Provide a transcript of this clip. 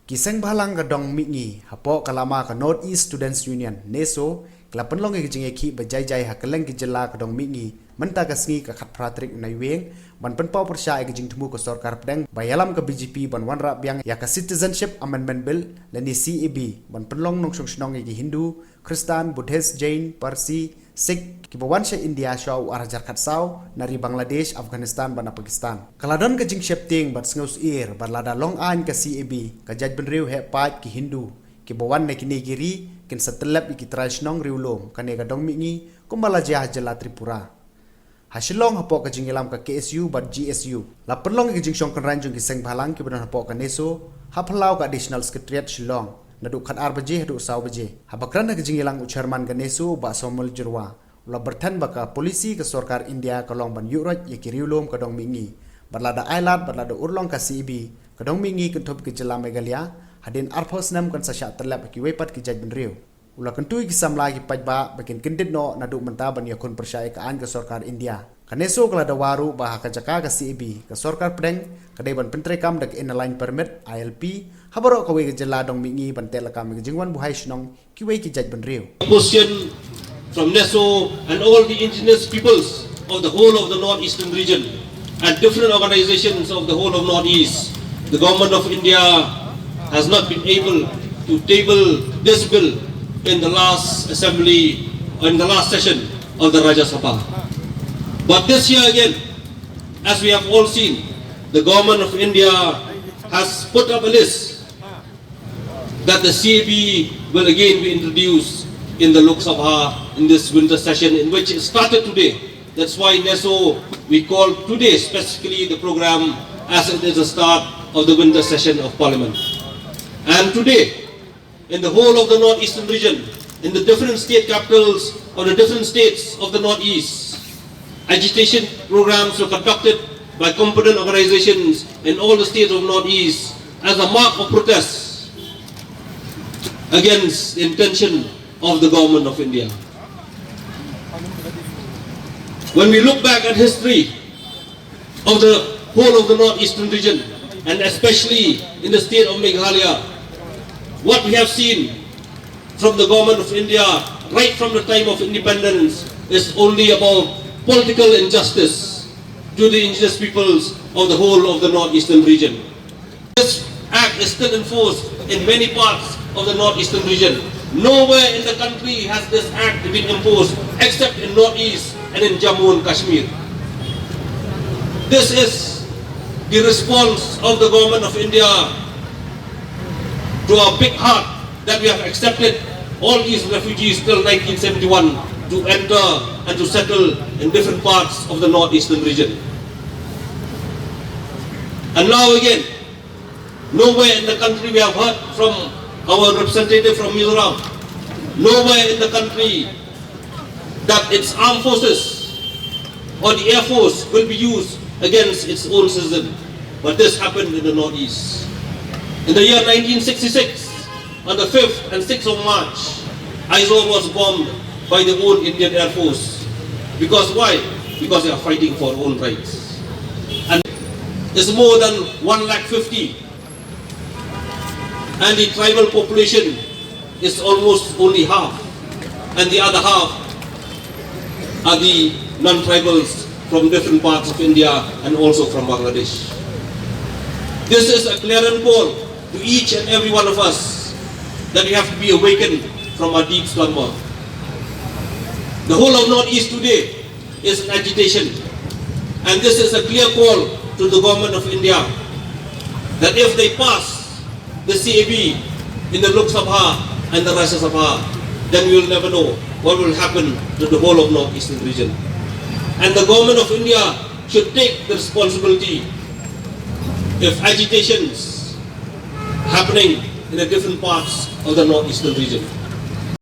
Kiseng balang ka dong mingi hapo kalama ka North East Students Union NESO kelapan long ke jing eki bajai-jai hakeleng ke jela ka dong mingi menta ka sngi ka khat pratrik nai weng ban pen pau persya ke jing temu ko sarkar pedang bayalam ka BJP ban wan ra biang ya ka Citizenship Amendment Bill lani CAB ban penlong nong song snong ke Hindu Kristen Buddhist Jain Parsi Sikh ki bawan sya India shaw arajar khat saw nari Bangladesh Afghanistan ban Pakistan kaladon ka jing shepting bat sngaus ir ban lada long an ka CAB ka jaj ben riu he pat ki Hindu ki bawan ne kini giri kin satelap ki trashnong riulom kane ka dong mingi kumbala jah jela Tripura hasilong hapo ka jing ilam ka KSU bat GSU la perlong ki jing shong kan ranjung ki seng balang ki ban hapo ka NESO haplau ka additional secretariat Shillong nadu khat ar baje hadu saw baje habakran ka jing ilang chairman ka NESO ba somol jurwa la berthan baka polisi ka sarkar India ka long ban yuraj ye ki riulom ka dong mingi barlada ailat barlada urlong ka CAB ka dong mingi kan thop ki jela Meghalaya hadin arphos nam kan sasha telap ki wepat ki jaj ben riu ula kentui ki samla ki pajba bakin kendit no nadu menta ban yakun persya ka an ka sarkar India kaneso kala da waru bah ka jaka ka CAB ka sarkar pedang kadai ban pentrekam dak inline permit ILP habaro ka we ka jela dong mingi ban telakam ki jingwan buhai snong ki we ki jaj ben riu question from NESO and all the indigenous peoples of the whole of the northeastern region and different organizations of the whole of northeast. The government of India has not been able to table this bill in the last assembly, in the last session of the Rajya Sabha. But this year again, as we have all seen, the government of India has put up a list that the CAB will again be introduced in the Lok Sabha in this winter session, in which it started today. That's why NESO, we call today specifically the program as it is the start of the winter session of Parliament. And today, in the whole of the northeastern region, in the different state capitals of the different states of the northeast, agitation programs were conducted by competent organizations in all the states of northeast as a mark of protest against the intention of the government of India. When we look back at history of the whole of the northeastern region, and especially in the state of Meghalaya, what we have seen from the government of India right from the time of independence is only about political injustice to the indigenous peoples of the whole of the northeastern region. This act is still enforced in many parts of the northeastern region. Nowhere in the country has this act been imposed except in northeast and in Jammu and Kashmir. This is the response of the government of India to our big heart that we have accepted all these refugees till 1971 to enter and to settle in different parts of the northeastern region. And now again, nowhere in the country we have heard from our representative from Mizoram, nowhere in the country that its armed forces or the air force will be used against its own citizens. But this happened in the northeast. In the year 1966, on the 5th and 6th of March, Aizawl was bombed by the own Indian Air Force. Because why? Because they are fighting for their own rights. And it's more than 150,000. And the tribal population is almost only half. And the other half are the non-tribals from different parts of India and also from Bangladesh. This is a clarion call to each and every one of us that we have to be awakened from our deep slumber. The whole of Northeast today is in agitation, and this is a clear call to the government of India that if they pass the CAB in the Lok Sabha and the Rajya Sabha, then we will never know what will happen to the whole of Northeastern region. And the government of India should take the responsibility if agitations happening in the different parts of the northeastern region.